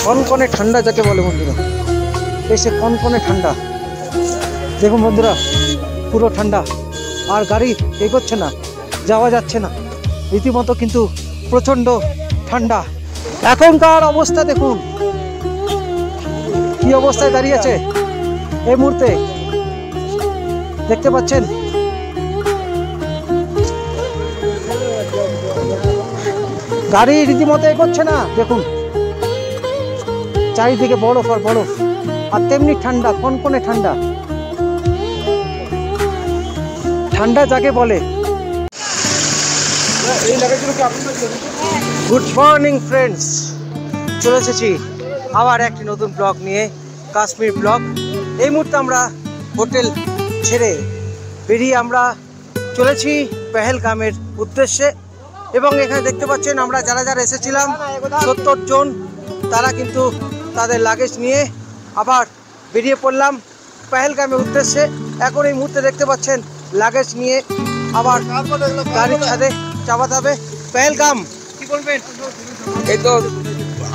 কনকনে ঠান্ডা যাকে বলে বন্ধুরা, এসে কনকনে ঠান্ডা। দেখুন বন্ধুরা, পুরো ঠান্ডা, আর গাড়ি এগোচ্ছে না, যাওয়া যাচ্ছে না, রীতিমতো কিন্তু প্রচণ্ড ঠান্ডা। এখনকার অবস্থা দেখুন কি অবস্থায় দাঁড়িয়েছে এই মুহূর্তে, দেখতে পাচ্ছেন। গাড়ি রীতিমতো এগোচ্ছে না, দেখুন চারিদিকে বরফ আর বরফ, আর তেমনি ঠান্ডা, কনকনে ঠান্ডা। ঠান্ডা যাকে বলে। গুড মর্নিং ফ্রেন্ডস, চলে এসেছি আবার একটি নতুন ব্লগ নিয়ে, কাশ্মীর ব্লগ। এই মুহূর্তে আমরা হোটেল ছেড়ে বেরিয়ে আমরা চলেছি পেহেলগামের উদ্দেশ্যে। এবং এখানে দেখতে পাচ্ছেন আমরা যারা যারা এসেছিলাম 70 জন, তারা কিন্তু তাদের লাগেজ নিয়ে আবার বেরিয়ে পড়লাম পেহেলগামের উদ্দেশ্যে। এখন এই মুহূর্তে দেখতে পাচ্ছেন লাগেজ নিয়ে আবার গাড়ির ছাদে চাপাতে হবে পেহেলগাম। কি বলবেন? এই তো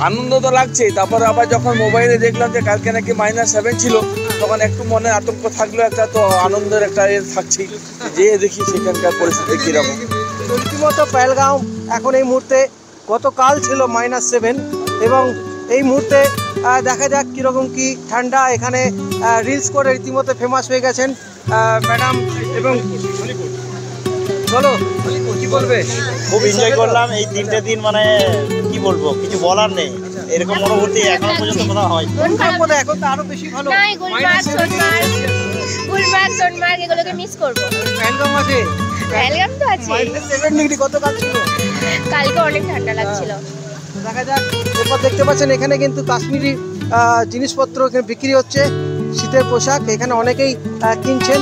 আনন্দ তো লাগছে, তারপরে আবার যখন মোবাইলে দেখলাম যে কালকে নাকি -7 ছিল, তখন একটু মনে আতঙ্ক থাকলেও একটা তো আনন্দের একটা থাকছেই, যে দেখি সেখানকার পরিস্থিতি কীরকম। রীতিমতো পেহেলগাম এখন এই মুহূর্তে, গতকাল ছিল -7 এবং এই মুহূর্তে দেখা যাক কীরকম কি ঠান্ডা। এখানে রিলস করে রীতিমতো ফেমাস হয়ে গেছেন ম্যাডাম। এবং বলো কি বলবে? খুব এনজয় করলাম এই 3টে দিন, মানে কি বলবো, কিছু বলার নেই। এরকম অনুভূতি এখনো পর্যন্ত কোথাও হয়। এখন তো আরো বেশি ভালো। গুলমার্গ সোনমার্গ এগুলোকে মিস করবো। পেহেলগাম আছে, পেহেলগাম তো আছে। -7 ডিগ্রি গতকাল ছিল, কালকে অনেক ঠান্ডা লাগছিল। দেখা যাক। এরপর দেখতে পাচ্ছেন এখানে কিন্তু কাশ্মীরি জিনিসপত্র এখানে বিক্রি হচ্ছে, শীতের পোশাক এখানে অনেকেই কিনছেন।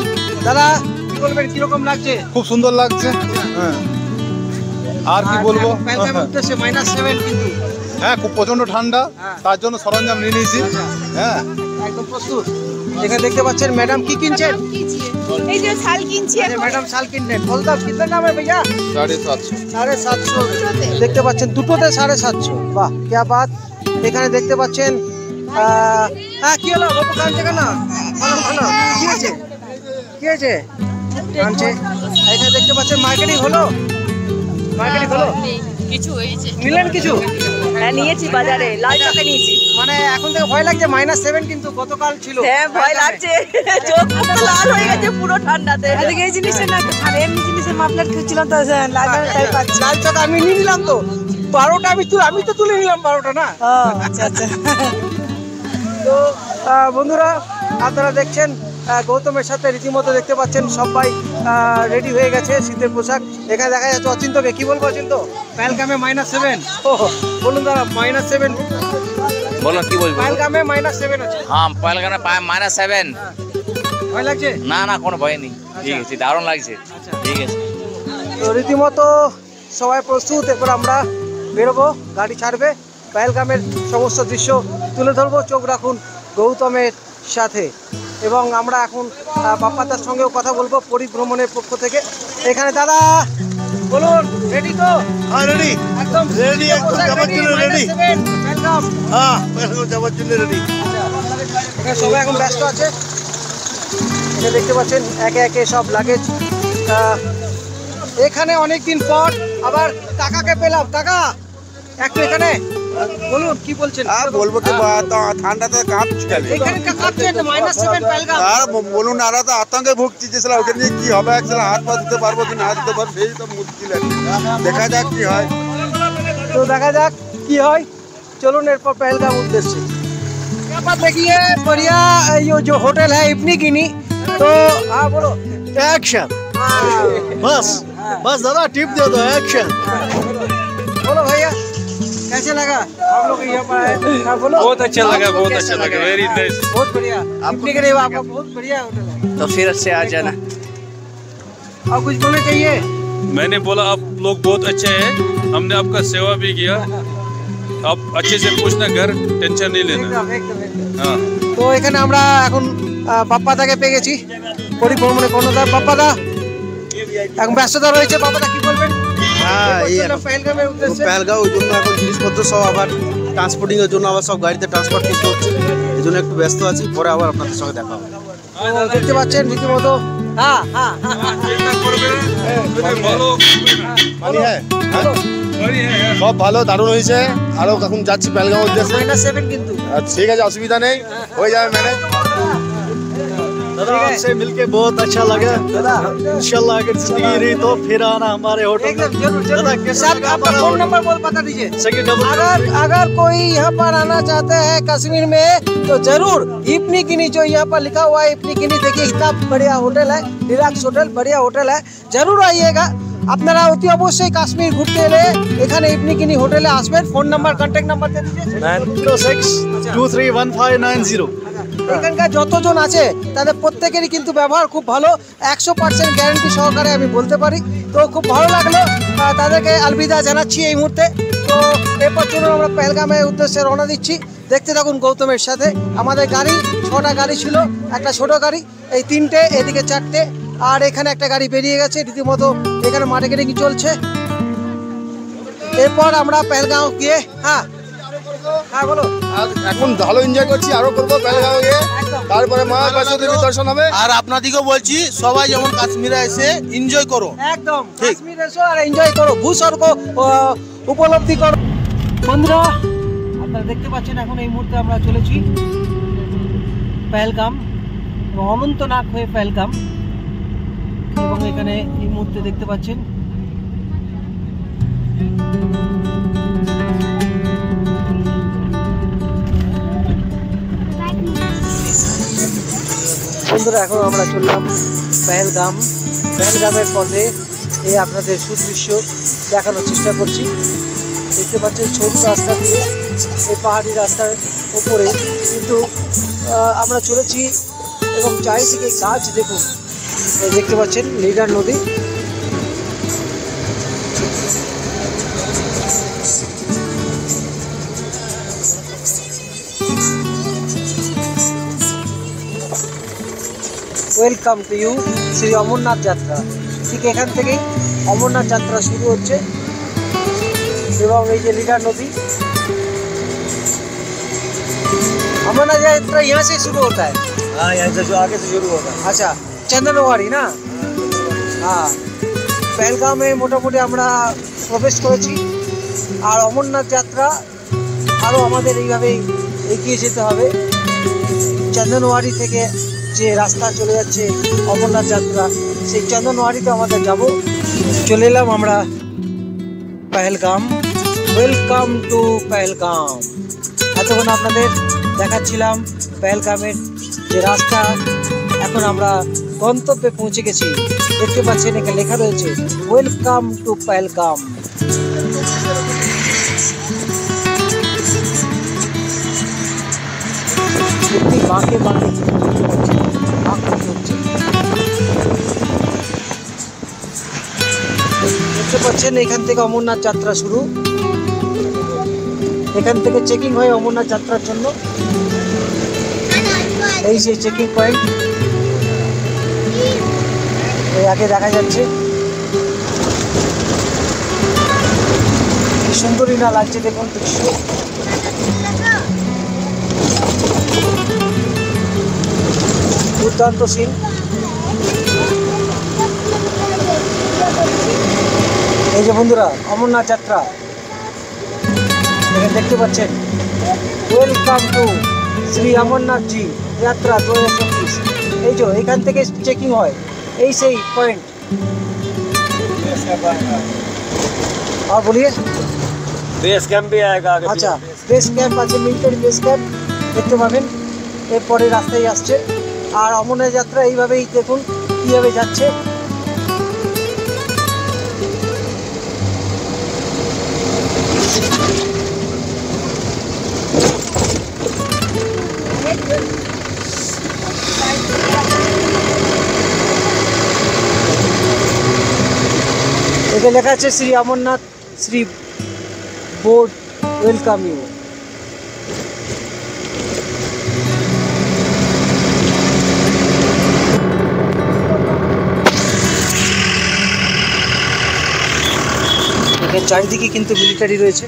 দাদা কি বলবেন, কিরকম লাগছে? খুব সুন্দর লাগছে। হ্যাঁ, আর কি বলবো, পেহেলগামের উদ্দেশ্যে -7 কিন্তু। হ্যাঁ খুব প্রচন্ড ঠান্ডা, তার জন্য সরঞ্জাম নিয়ে নিয়েছি। হ্যাঁ একদম প্রস্তুত। এখানে দেখতে পাচ্ছেন ম্যাডাম কি কিনছেন? এই যে শাল কিনছি এখন। ম্যাডাম শাল কিনলেন, বলতাম কিতনা দাম है भैया? 750। 750 দেখতে পাচ্ছেন, দুটোতে 750। বাহ क्या बात। এখানে দেখতে পাচ্ছেন কি হলো বাবু, কাঁদছে কেন? ভালো কি হয়েছে, কি হয়েছে? কাঁদছে। এখানে দেখতে পাচ্ছেন মার্কেটিং হলো, কিছু হয়েছে। নিলেন কিছু? হ্যাঁ নিয়েছি, বাজারে লাল চকে নিয়েছি। মানে এখন থেকে ভয় লাগছে, -7 কিন্তু গতকাল ছিল। হ্যাঁ ভয় লাগছে, চোখ পুরো লাল হয়ে গেছে পুরো ঠান্ডাতে। আজকে এই জিনিসের না ছাড়ে, এমনি জিনিসের মাফলার খুঁজছিলাম তো লাল টাইপ পাচ্ছি। লাল চক আমি নিয়ে নিলাম তো 12টা, আমি তো তুলে নিলাম 12টা না। আচ্ছা আচ্ছা। তো বন্ধুরা আপনারা দেখছেন গৌতমের সাথে রীতিমতো দেখতে পাচ্ছেন সবাই রেডি হয়ে গেছে শীতের পোশাক। এখানে দেখা যাচ্ছে অচিন্তকে। কি বলবো অচিন্ত? পেহেলগামে -7। বলুন দাদা, -7 বলো কি বলবো? পেহেলগামে -7 আছে। হ্যাঁ, পেহেলগামে -7। ভয় লাগছে? না কোনো ভয় নেই, ঠিক আছে, দারুণ লাগছে। ঠিক আছে, তো রীতিমতো সবাই প্রস্তুত। এরপর আমরা বেরোবো, গাড়ি ছাড়বে, পেহেলগামের সমস্ত দৃশ্য তুলে ধরবো। চোখ রাখুন গৌতমের সাথে। এবং আমরা এখন বাপ্পাদার সঙ্গেও কথা বলবো পরিভ্রমণের পক্ষ থেকে। এখানে দাদা বলুন, রেডি তো? হ্যাঁ রেডি, একদম রেডি, একদম যাবার জন্য রেডি। পেহেলগাম। হ্যাঁ যাবার জন্য রেডি। এখানে সবাই এখন ব্যস্ত আছে। এখানে দেখতে পাচ্ছেন একে একে সব লাগেজ। এখানে অনেকদিন পর আবার কাকাকে পেলাম। কাকা একটু এখানে বলুন, কি বলছেন? বলবো কি, ঠান্ডাতে কাঁপছি। এখানে কাঁপছেন, -7 পেহেলগাম। আর বলুন, আর তো আতঙ্কে ভুগছি যে ওখানে নিয়ে কি হবে, হাত পা দিতে পারবো কি না দিতে পারবো, সেই তো মুশকিল আছে। দেখা যাক কি হয়। তো দেখা যাক কি হয়, চলুন এরপর পেহেলগাম उद्देश्य। देखिए बढ़िया, ये जो होटल है इतनी गिनी तो। हाँ बोलो, एक्शन। बस दादा टिप दे दो, एक्शन। बोलो भैया कैसे लगा हम लोग यहाँ पर आए? हाँ बोलो। बहुत अच्छा लगा, वेरी नाइस। बहुत बढ़िया, आपने करे आपका बहुत बढ़िया होटल है। तो फिर से आ जाना। और कुछ बोलना चाहिए? मैंने बोला आप लोग बहुत अच्छे हैं, हमने आपका सेवा भी किया, आप अच्छे से पूछना, घर टेंशन नहीं लेना। हाँ, তো এখানে আমরা এখন বাপ্পাদাকে পেয়ে গেছি পরিভ্রমণে। কর্ণধার বাপ্পাদা এখন ব্যস্ততা রয়েছে। বাপ্পাদা কি বলবেন? হ্যাঁ, এই পেহেলগামের উদ্দেশ্যে। পেহেলগাঁও ওই জন্য এখন জিনিসপত্র সব আবার ট্রান্সপোর্টিংয়ের জন্য আবার সব গাড়িতে ট্রান্সপোর্ট করতে হচ্ছে, এই জন্য একটু ব্যস্ত আছি। পরে আবার আপনাদের সঙ্গে দেখা হবে। তো দেখতে পাচ্ছেন রীতিমতো হ্যাঁ হ্যাঁ পানি হ্যাঁ সব ভালো, দারুণ হয়েছে। আরো এখন যাচ্ছি বেলগাঁও উদ্দেশ্যে। -7 কিন্তু ঠিক আছে, অসুবিধা নেই, হয়ে যাবে ম্যানেজ। दादा आपसे मिलके बहुत अच्छा लगा। इंशाल्लाह अगर जिंदगी रही तो फिर आना हमारे होटल में। एकदम जरूर जरूर। सर आपका फोन नंबर बोल बता दीजिए। अगर कोई यहाँ पर आना चाहते हैं कश्मीर में तो जरूर इपनी किनी, जो यहाँ पर लिखा हुआ है इपनी किनी, देखिए इतना बढ़िया होटल है, डिलक्स होटल, बढ़िया होटल है, जरूर आइएगा। আপনারা অতি অবশ্যই কাশ্মীর ঘুরতে এলে এখানে ইপনি কিনি হোটেলে আসবেন। ফোন নাম্বার, কন্ট্যাক্ট নাম্বার দিয়ে দিয়েছে 96231590। এখানকার যতজন আছে তাদের প্রত্যেকেরই কিন্তু ব্যবহার খুব ভালো, 100% গ্যারান্টি সহকারে আমি বলতে পারি। তো খুব ভালো লাগলো, তাদেরকে আলবিদা জানাচ্ছি এই মুহূর্তে। তো এরপর চলুন আমরা পেহেলগামের উদ্দেশ্যে রওনা দিচ্ছি। দেখতে থাকুন গৌতমের সাথে। আমাদের গাড়ি 6টা গাড়ি ছিল, একটা ছোট গাড়ি, এই 3টে, এদিকে 4টে, আর এখানে একটা গাড়ি বেরিয়ে গেছে। রীতিমতো এখানে মার্কেটিং চলছে। এরপর আমরা পেহেলগাঁও গিয়ে হ্যাঁ বলো। এখন ভালো এনজয় করছি, আরো করবো বেলগাঁও গিয়ে, তারপরে মা বৈষ্ণো দেবী দর্শন হবে। আর আপনাদেরকেও বলছি সবাই যেমন কাশ্মীরে এসে এনজয় করো, একদম কাশ্মীর এসো আর এনজয় করো, ভূস্বর্গ উপলব্ধি করো। বন্ধুরা আপনারা দেখতে পাচ্ছেন এখন এই মুহূর্তে আমরা চলেছি পেহেলগাম, অনন্তনাগ হয়ে পেহেলগাম। এবং এখানে এই মুহূর্তে দেখতে পাচ্ছেন বন্ধুরা এখন আমরা চললাম পেহেলগাম। পেহেলগামের পথে এই আপনাদের সুদৃশ্য দেখানোর চেষ্টা করছি। দেখতে পাচ্ছেন ছোট রাস্তা দিয়ে এই পাহাড়ি রাস্তার উপরে কিন্তু আমরা চলেছি এবং চারিদিকে গাছ দেখুন। দেখতে পাচ্ছেন লিডার নদী। Welcome to you Shri Amarnath Yatra. ঠিক এখান থেকেই অমরনাথ যাত্রা শুরু হচ্ছে এবং এই যে লিডার নদী। अमरनाथ यात्रा यहाँ से शुरू होता है? हाँ, यहाँ से जो आगे से शुरू होता है। अच्छा, চন্দনওয়ারি না? হ্যাঁ, পেহেলগামে মোটামুটি আমরা প্রবেশ করেছি। আর অমরনাথ যাত্রা আরও আমাদের এইভাবেই এগিয়ে যেতে হবে। চন্দনওয়ারি থেকে যে রাস্তা চলে যাচ্ছে অমরনাথ যাত্রা, সেই চন্দনওয়ারিতে আমাদের যাব। চলে এলাম আমরা পেহেলগাম। Welcome to Pahalgam. এতক্ষণ আপনাদের দেখাচ্ছিলাম পেহেলগামের যে রাস্তা। এখন আমরা গন্তব্যে পৌঁছে গেছি। দেখতে পাচ্ছেন এখানে লেখা রয়েছে ওয়েলকাম টু পেহেলগাম। সত্যি বাঁকে বাঁকে দেখতে পাচ্ছেন এখান থেকে অমরনাথ যাত্রা শুরু। এখান থেকে চেকিং হয় অমরনাথ যাত্রার জন্য। এই সেই চেকিং পয়েন্ট, এই আগে দেখা যাচ্ছে। কি সুন্দরই না লাগছে দেখুন দৃশ্য। দুর্দান্ত সিন। এই যে বন্ধুরা অমরনাথ যাত্রা এখানে দেখতে পাচ্ছেন। ওয়েলকাম টু শ্রী অমরনাথ জি যাত্রা 2024। এই যে এখান থেকে চেকিং হয়, এই সেই পয়েন্ট। আর বলিए बेस कैंप भी आएगा आगे। আচ্ছা, বেস ক্যাম্প আছে, মিলিটারি বেস ক্যাম্প দেখতে পাবেন এরপরে রাস্তায় আসছে। আর অমরনাথ যাত্রা এইভাবেই দেখুন কীভাবে যাচ্ছে। এখানে লেখা আছে Shri Amarnath shrine board welcome you. এখানে চারিদিকে কিন্তু মিলিটারি রয়েছে।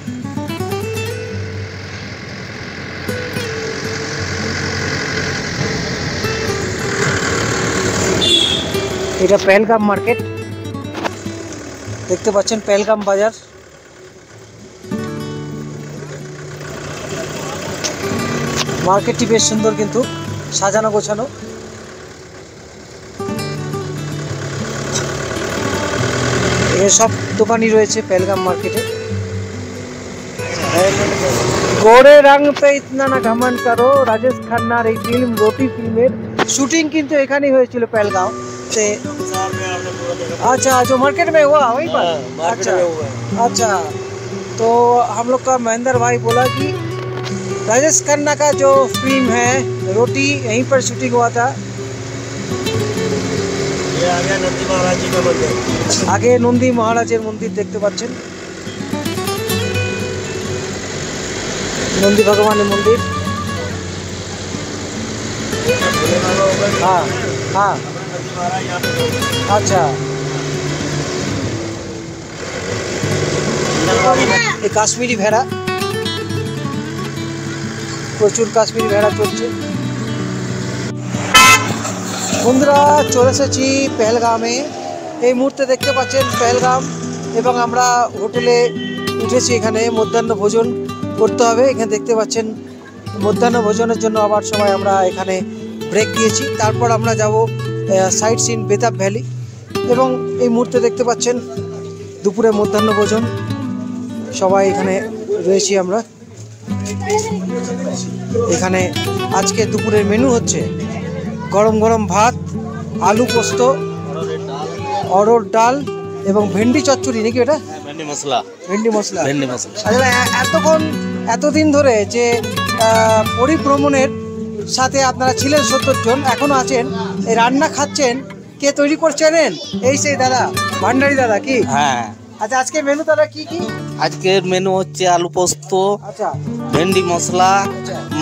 এটা পেহেলগাম মার্কেট, দেখতে পাচ্ছেন পেহেলগাম বাজার। মার্কেটটি বেশ সুন্দর, কিন্তু সাজানো গোছানো। এখানে সব দোকানই রয়েছে পেহেলগাম মার্কেটে। গোরে রং পে ইতনা না ঘমন করো, রাজেশ খান্নার এই ফিল্ম রোটি ফিল্মের शूटिंग কিন্তু এখানেই হয়েছিল পেহেলগাঁव से। अच्छा, जो मार्केट में हुआ वहीं पर? अच्छा अच्छा, तो हम लोग का महेंद्र भाई बोला कि राजेश खन्ना का जो फिल्म है रोटी यहीं पर शूटिंग हुआ था। आगे नंदी महाराजेर मंदिर देखते पाচ্ছেন, नंदी भगवान मंदिर। हाँ हाँ, अच्छा, ये काश्मीरी भेड़ा, প্রচুর কাশ্মীরি ভেড়া চলছে। বন্ধুরা চলে এসেছি পেহেলগামে। এই মুহূর্তে দেখতে পাচ্ছেন পেহেলগাম, এবং আমরা হোটেলে উঠেছি। এখানে মধ্যাহ্ন ভোজন করতে হবে। এখানে দেখতে পাচ্ছেন মধ্যাহ্ন ভোজনের জন্য আবার সবাই আমরা এখানে ব্রেক দিয়েছি। তারপর আমরা যাব সাইট সিন বেতাব ভ্যালি, এবং এই মুহূর্তে দেখতে পাচ্ছেন দুপুরে মধ্যাহ্ন ভোজন সবাই এখানে রয়েছি আমরা। এখানে আজকে দুপুরের মেনু হচ্ছে গরম গরম ভাত, আলু পোস্ত, অরহর ডাল এবং ভেন্ডি চচ্চড়ি, নাকি এটা? ভেন্ডি মশলা। আচ্ছা, এতদিন ধরে যে পরিভ্রমণের সাথে আপনারা ছিলেন 70 জন, এখনো আছেন, এই রান্না খাচ্ছেন, কে তৈরি করছেন? এই সেই দাদা, ভান্ডারি দাদা কি? হ্যাঁ। আচ্ছা, আজকে মেনু দাদা কি কি? আজকের মেনু হচ্ছে আলু পোস্ত, আচ্ছা, ভেন্ডি মশলা,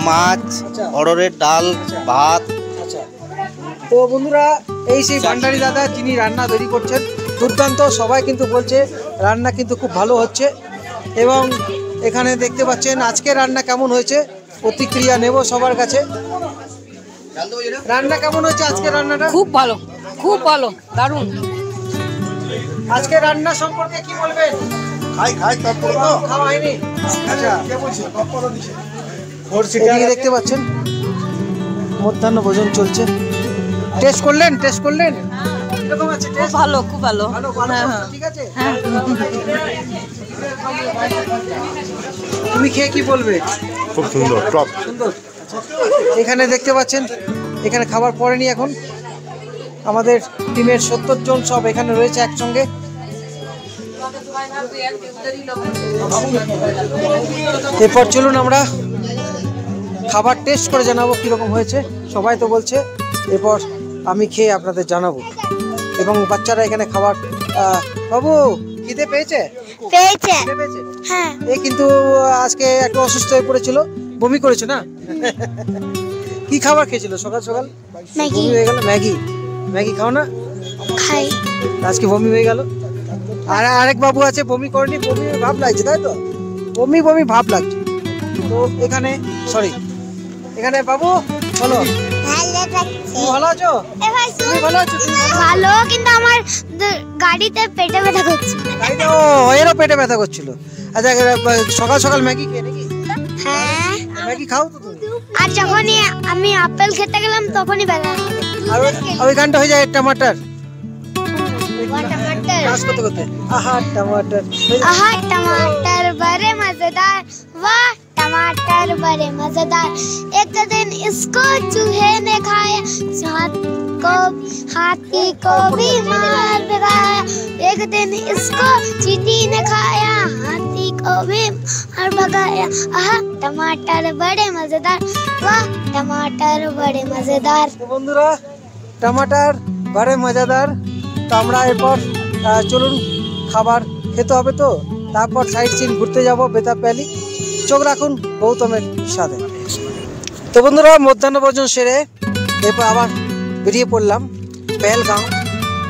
মাছ, অরহরের ডাল, ভাত। আচ্ছা, তো বন্ধুরা এই সেই ভান্ডারি দাদা যিনি রান্না তৈরি করছেন, দুর্দান্ত। সবাই কিন্তু বলছে রান্না কিন্তু খুব ভালো হচ্ছে, এবং এখানে দেখতে পাচ্ছেন আজকে রান্না কেমন হয়েছে প্রতিক্রিয়া নেব সবার কাছে। রান্না কেমন হয়েছে আজকে? রান্নাটা খুব ভালো, খুব ভালো, দারুণ। আজকে রান্না সম্পর্কে কি বলবেন? খাওয়া হয়নি? আচ্ছা, এদিকে দেখতে পাচ্ছেন মধ্যাহ্ন ভোজন চলছে। টেস্ট করলেন? কিরকম আছে টেস্ট? ভালো, খুব ভালো। ঠিক আছে, তুমি খেয়ে কি বলবে? খুব সুন্দর, টপ সুন্দর। এখানে দেখতে পাচ্ছেন এখানে খাবার পড়েনি এখন। আমাদের টিমের 70 জন সব এখানে রয়েছে একসঙ্গে। এরপর চলুন আমরা খাবার টেস্ট করে জানাবো কিরকম হয়েছে। সবাই তো বলছে, এরপর আমি খেয়ে আপনাদের জানাবো। এবং বাচ্চারা এখানে খাবার, বাবু খিদে পেয়েছে? পেয়েছে। হ্যাঁ। এ কিন্তু আজকে একটু অসুস্থ হয়ে পড়েছিল, বমি করেছে না? কি খাবার খেয়েছিল সকাল সকাল? বমি হয়ে গেল। ম্যাগি খাও না? খাই। আজকে বমি হয়ে গেল। আর আরেক বাবু আছে, বমি করেনি, বমি ভাব লাগছে, তাই তো? বমি ভাব লাগছে। তো এখানে এখানে বাবু চলো, ভালো আছো? ভালো আছো? ভালো, কিন্তু আমার গাড়িতে পেটে ব্যথা করছে। এরও পেটে ব্যথা করছিল। আচ্ছা, সকাল সকাল ম্যাগি খেয়ে নাকি? হ্যাঁ, ম্যাগি খাও তো তুমি? আর যখনই আমি আপেল খেতে গেলাম তখনই ব্যথা। আর ওই গানটা হয়ে যায় टमाटर टमाटर করতে করতে, আহা टमाटर, आहा टमाटर बड़े मजेदार, वाह टमाटर बड़े मजेदार। एक दिन इसको चूहे ने खाया, हाथी को भी मार भगाया। एक दिन इसको चींटी ने खाया, हाथी को भी मार भगाया। आहा टमाटर बड़े मजेदार, वाह टमाटर बड़े मजेदार। তো বন্ধুরা टमाटर बड़े मजेदार। তো আমরা এরপর চলুন খাবার খেতে হবে, তো তারপর সাইট সিন ঘুরতে যাব বেতাব ভ্যালি। চোখ রাখুন গৌতমের সাথে। তো বন্ধুরা মধ্যাহ্ন ভোজন সেরে এরপর আবার বেরিয়ে পড়লাম পেহেলগাঁও,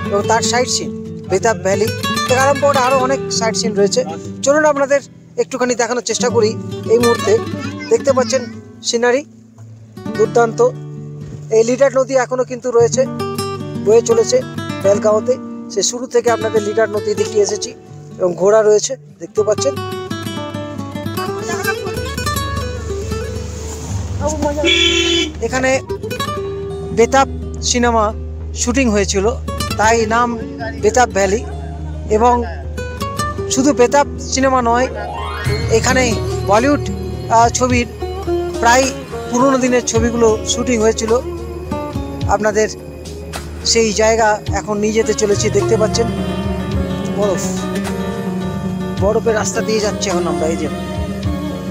এবং তার সাইট সিন বেতাব ভ্যালি থেকে আরম্ভ করে আরও অনেক সাইট সিন রয়েছে। চলুন আপনাদের একটুখানি দেখানোর চেষ্টা করি। এই মুহূর্তে দেখতে পাচ্ছেন সিনারি দুর্দান্ত। এই লিডার নদী এখনও কিন্তু রয়েছে, বয়ে চলেছে। বেলগাঁওতে। সে শুরু থেকে আপনাদের লিডার নদী দেখিয়ে এসেছি এবং ঘোড়া রয়েছে দেখতে পাচ্ছেন। এখানে বেতাব সিনেমা শুটিং হয়েছিল, তাই নাম বেতাব ভ্যালি। এবং শুধু বেতাব সিনেমা নয়, এখানে বলিউড ছবির প্রায় পুরনো দিনের ছবিগুলো শুটিং হয়েছিল। আপনাদের সেই জায়গা এখন নিয়ে যেতে চলেছি, দেখতে পাচ্ছেন বরফের রাস্তা দিয়ে যাচ্ছে এখন আমরা। এই যে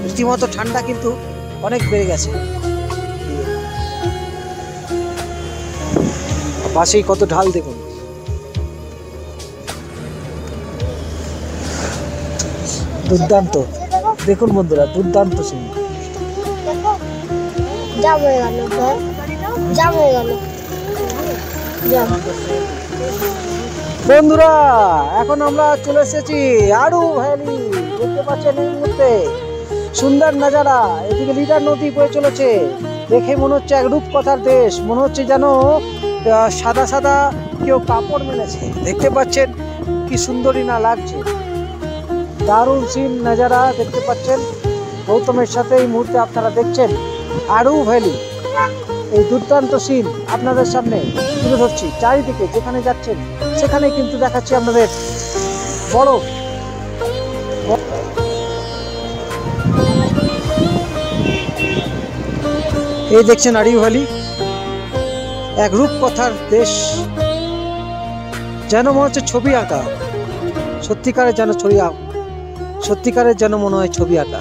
রীতিমতো ঠান্ডা কিন্তু অনেক বেড়ে গেছে। পাশেই কত ঢাল দেখুন। দুর্দান্ত দেখুন বন্ধুরা, দুর্দান্ত সিন। বন্ধুরা এখন আমরা চলে এসেছি আড়ু ভ্যালি, দেখতে পাচ্ছেন এই মুহূর্তে সুন্দর নজারা। এদিকে লিডার নদী বয়ে চলেছে, দেখে মনে হচ্ছে এক রূপকথার দেশ, মনে হচ্ছে যেন সাদা সাদা কেউ কাপড় মেলেছে। দেখতে পাচ্ছেন কি সুন্দরী না লাগছে, দারুণ সিন নজারা দেখতে পাচ্ছেন। গৌতমের সাথে এই মুহূর্তে আপনারা দেখছেন আড়ু ভ্যালি, এই দুর্দান্ত সিন আপনাদের সামনে তুলে ধরছি। চারিদিকে যেখানে যাচ্ছেন সেখানে কিন্তু দেখাচ্ছি আপনাদের বরফ। এই দেখছেন আড়ু ভ্যালি, এক রূপকথার দেশ, যেন মনে হচ্ছে ছবি আঁকা, সত্যিকারের যেন সত্যিকারের যেন মনে হয় ছবি আঁকা।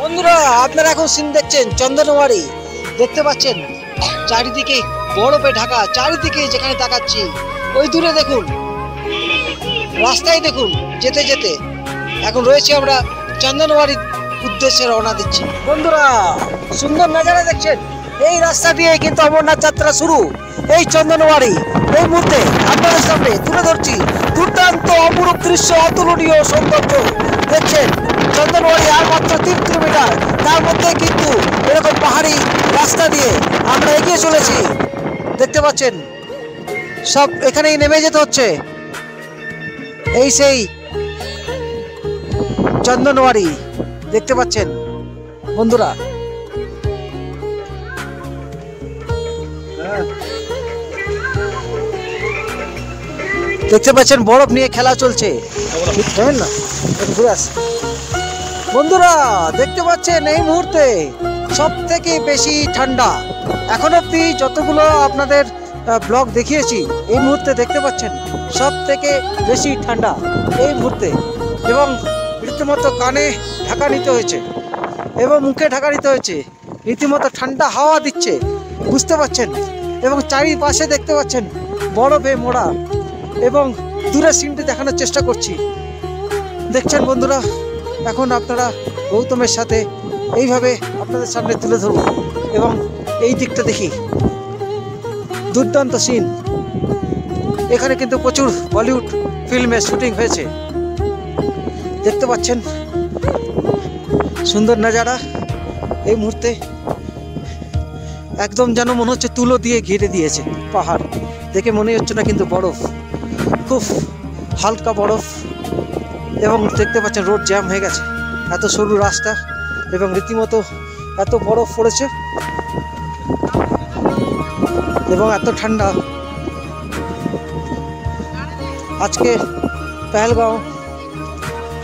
বন্ধুরা আপনারা এখন সিন দেখছেন চন্দনওয়ারি, দেখতে পাচ্ছেন চারিদিকে বরফে ঢাকা, চারিদিকে যেখানে তাকাচ্ছি ওই দূরে দেখুন, রাস্তায় দেখুন যেতে যেতে এখন রয়েছে আমরা চন্দনওয়ারির উদ্দেশ্যে রওনা দিচ্ছি। বন্ধুরা সুন্দর নজারা দেখছেন, এই রাস্তা দিয়ে কিন্তু অমরনাথ যাত্রা শুরু। এই চন্দনওয়ারি এই মুহূর্তে আপনাদের সামনে তুলে ধরছি দুর্দান্ত অপরূপ দৃশ্য, অতুলনীয় সৌন্দর্য দেখছেন। চন্দনওয়ারি আর মাত্র 3 কিলোমিটার, তার মধ্যে কিন্তু এরকম পাহাড়ি রাস্তা দিয়ে আমরা এগিয়ে চলেছি। দেখতে পাচ্ছেন সব এখানেই নেমে যেতে হচ্ছে। এই সেই চন্দনওয়ারি দেখতে পাচ্ছেন বন্ধুরা। দেখতে পাচ্ছেন বরফ নিয়ে খেলা চলছে, জানেন না? ঘুরে আস বন্ধুরা, দেখতে পাচ্ছেন এই মুহূর্তে সব থেকে বেশি ঠান্ডা এখন অব্দি যতগুলো আপনাদের ব্লগ দেখিয়েছি, এই মুহূর্তে দেখতে পাচ্ছেন সব থেকে বেশি ঠান্ডা এই মুহূর্তে। এবং রীতিমতো কানে ঢাকা নিতে হয়েছে এবং মুখে ঢাকা নিতে হয়েছে, রীতিমতো ঠান্ডা হাওয়া দিচ্ছে, বুঝতে পাচ্ছেন। এবং চারিপাশে দেখতে পাচ্ছেন বরফে মোড়া, এবং দূরের সিনটি দেখানোর চেষ্টা করছি। দেখছেন বন্ধুরা, এখন আপনারা গৌতমের সাথে এইভাবে আপনাদের সামনে তুলে ধরব। এবং এই দিকটা দেখি দুর্দান্ত সিন, এখানে কিন্তু প্রচুর বলিউড ফিল্মের শুটিং হয়েছে, দেখতে পাচ্ছেন সুন্দর নজারা। এই মুহূর্তে একদম যেন মনে হচ্ছে তুলো দিয়ে ঘিরে দিয়েছে পাহাড়, দেখে মনে হচ্ছে না কিন্তু বরফ, খুব হালকা বরফ। এবং দেখতে পাচ্ছেন রোড জ্যাম হয়ে গেছে, এত সরু রাস্তা এবং রীতিমতো এত বরফ পড়েছে এবং এত ঠান্ডা। আজকে পেহেলগাঁও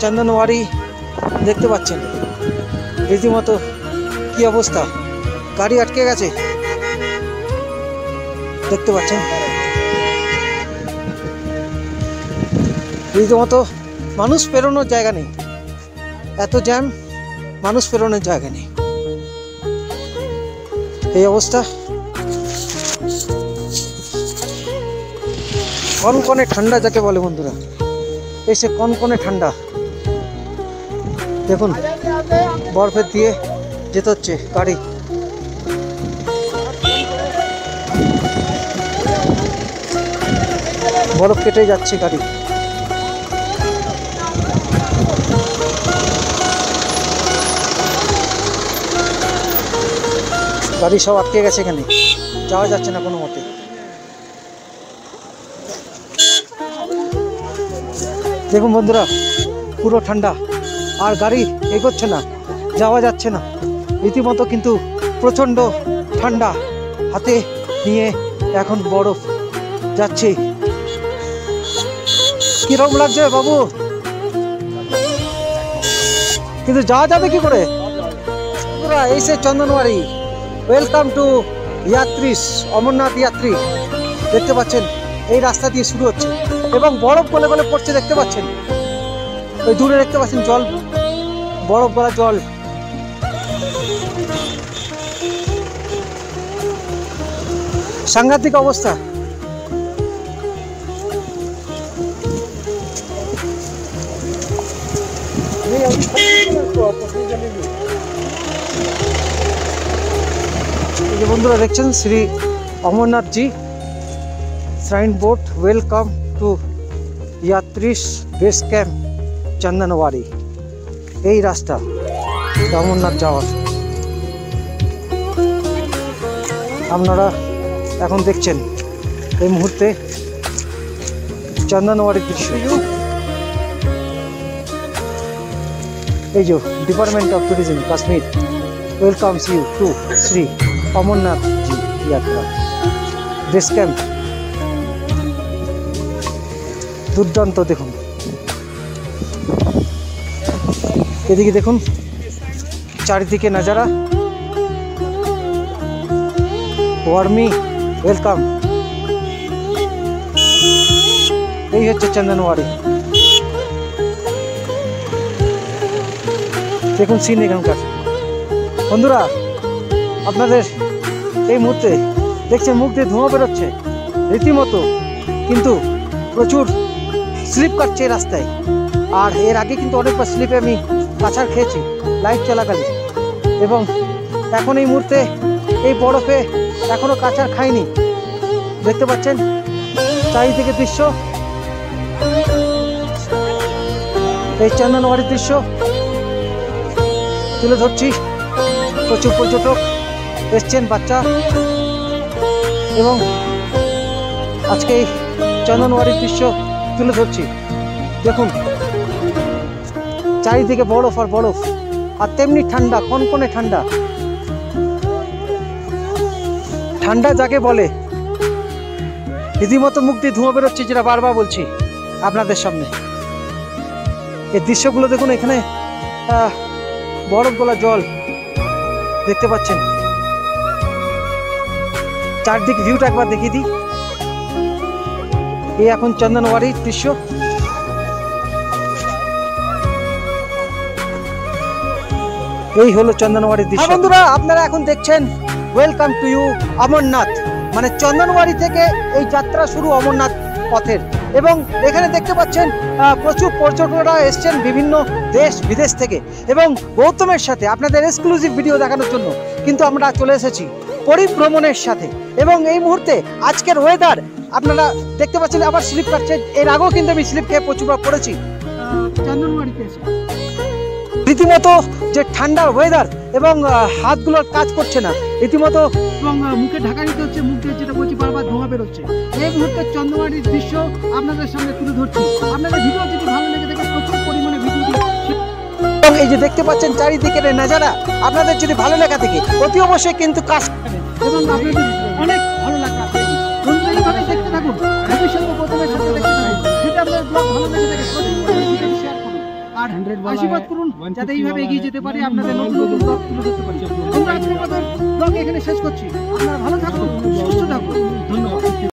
চন্দনওয়ারি দেখতে পাচ্ছেন রীতিমতো কি অবস্থা, গাড়ি আটকে গেছে দেখতে পাচ্ছেন, রীতিমতো মানুষ পেরোনোর জায়গা নেই, এত জ্যাম, মানুষ পেরোনোর জায়গা নেই, এই অবস্থা। কনকনে ঠান্ডা যাকে বলে বন্ধুরা, এসে কনকনে ঠান্ডা দেখুন, বরফের দিয়ে যেতে হচ্ছে গাড়ি। বরফ কেটে যাচ্ছে গাড়ি। গাড়ি সব আটকে গেছে, এখানে যাওয়া যাচ্ছে না কোনো মতে। দেখুন বন্ধুরা, পুরো ঠান্ডা, আর গাড়ি এগোচ্ছে না, যাওয়া যাচ্ছে না রীতিমতো, কিন্তু প্রচণ্ড ঠান্ডা। হাতে নিয়ে এখন বরফ যাচ্ছে। কিরকম লাগছে বাবু? কিন্তু যাওয়া যাবে কি করে? এই সে চন্দনওয়ারি, ওয়েলকাম টু ইয়াত্রিস, অমরনাথ ইয়াত্রী। দেখতে পাচ্ছেন এই রাস্তা দিয়ে শুরু হচ্ছে এবং বরফ গলে গলে পড়ছে, দেখতে পাচ্ছেন ওই দূরে দেখতে পাচ্ছেন জল, বরফ গলা জল। সাংঘাতিক অবস্থা। বন্ধুরা দেখছেন Shri Amarnathji shrine board, welcome to yatris base camp Chandanwari. এই রাস্তা অমরনাথ যাওয়ার। আপনারা এখন দেখছেন এই মুহূর্তে চন্দনওয়ারির দৃশ্য। এই যে department of tourism Kashmir welcomes you to Shri Amarnath ji yatra base camp. দুর্দান্ত দেখুন, এদিকে দেখুন চারিদিকে নাজারা। ওয়ার্মি ওয়েলকাম। এই হচ্ছে চন্দনওয়ারি। দেখুন সিন এখানকার। বন্ধুরা আপনাদের এই মুহূর্তে দেখছেন মুখ দিয়ে ধোঁয়া বেরোচ্ছে রীতিমতো, কিন্তু প্রচুর স্লিপ কাটছে রাস্তায়। আর এর আগে কিন্তু অনেকবার স্লিপে আমি কাছাড় খেয়েছি লাইট চলাকালীন, এবং এখন এই মুহূর্তে এই বরফে এখনো কাছাড় খাইনি। দেখতে পাচ্ছেন চারিদিকে দৃশ্য, এই চন্দনওয়ারির দৃশ্য তুলে ধরছি। প্রচুর পর্যটক এসছেন, বাচ্চা, এবং আজকে এই চন্দনওয়ারির দৃশ্য তুলে ধরছি। দেখুন চারিদিকে বরফ আর বরফ, আর তেমনি ঠান্ডা, কনকনে ঠান্ডা। ঠান্ডা যাকে বলে, রীতিমতো মুখ দিয়ে ধোঁয়া বেরোচ্ছে, যেটা বারবার বলছি আপনাদের সামনে। এই দৃশ্যগুলো দেখুন, এখানে বরফ গলা জল দেখতে পাচ্ছেন। চারদিক ভিউটা একবার দেখিয়ে দিই। এই এখন চন্দনওয়ারির দৃশ্য। এই হলো চন্দনওয়ারির দৃশ্য। বন্ধুরা আপনারা এখন দেখছেন ওয়েলকাম টু ইউ অমরনাথ, মানে চন্দনওয়ারি থেকে এই যাত্রা শুরু অমরনাথ পথের। এবং এখানে দেখতে পাচ্ছেন প্রচুর পর্যটকরা এসছেন বিভিন্ন দেশ বিদেশ থেকে, এবং গৌতমের সাথে আপনাদের এক্সক্লুসিভ ভিডিও দেখানোর জন্য কিন্তু আমরা চলে এসেছি পরিভ্রমণের সাথে। এবং এই মুহূর্তে আজকের ওয়েদার আপনারা দেখতে পাচ্ছেন, আবার স্লিপ কাটছে। এর আগেও কিন্তু আমি স্লিপ খেয়ে প্রচুরবার পড়েছি চন্দনওয়ারিতে এসে। রীতিমতো যে ঠান্ডার ওয়েদার, এবং হাতগুলোর কাজ করছে না রীতিমতো, এবং মুখে ঢাকা নিতে হচ্ছে, মুখ দিয়ে যেটা বলছি বারবার ধোঁয়া বেরোচ্ছে। এই মুহূর্তে চন্দনওয়ারির দৃশ্য আপনাদের সামনে তুলে ধরছি। আপনাদের ভিডিও যদি ভালো লেগে থাকে প্রচুর পরিমাণে ভিডিও, এবং এই যে দেখতে পাচ্ছেন চারিদিকের নাজারা, আপনাদের যদি ভালো লেগে থাকে অতি অবশ্যই কিন্তু কাজ করবেন, এবং আপনাদের অনেক ভালো লাগবে। বন্ধুরা এইভাবে দেখতে থাকুন, ভবিষ্যতে গৌতমের সাথে দেখতে থাকুন। যদি আপনার ব্লগ ভালো লেগে থাকে প্রচুর শেয়ার করুন, আর আশীর্বাদ করুন যাতে এইভাবে এগিয়ে যেতে পারি, আপনাদের নতুন নতুন ব্লগ তুলে ধরতে পারি। আমরা আজকের মতো ব্লগ এখানে শেষ করছি। আপনারা ভালো থাকুন, সুস্থ থাকুন, ধন্যবাদ।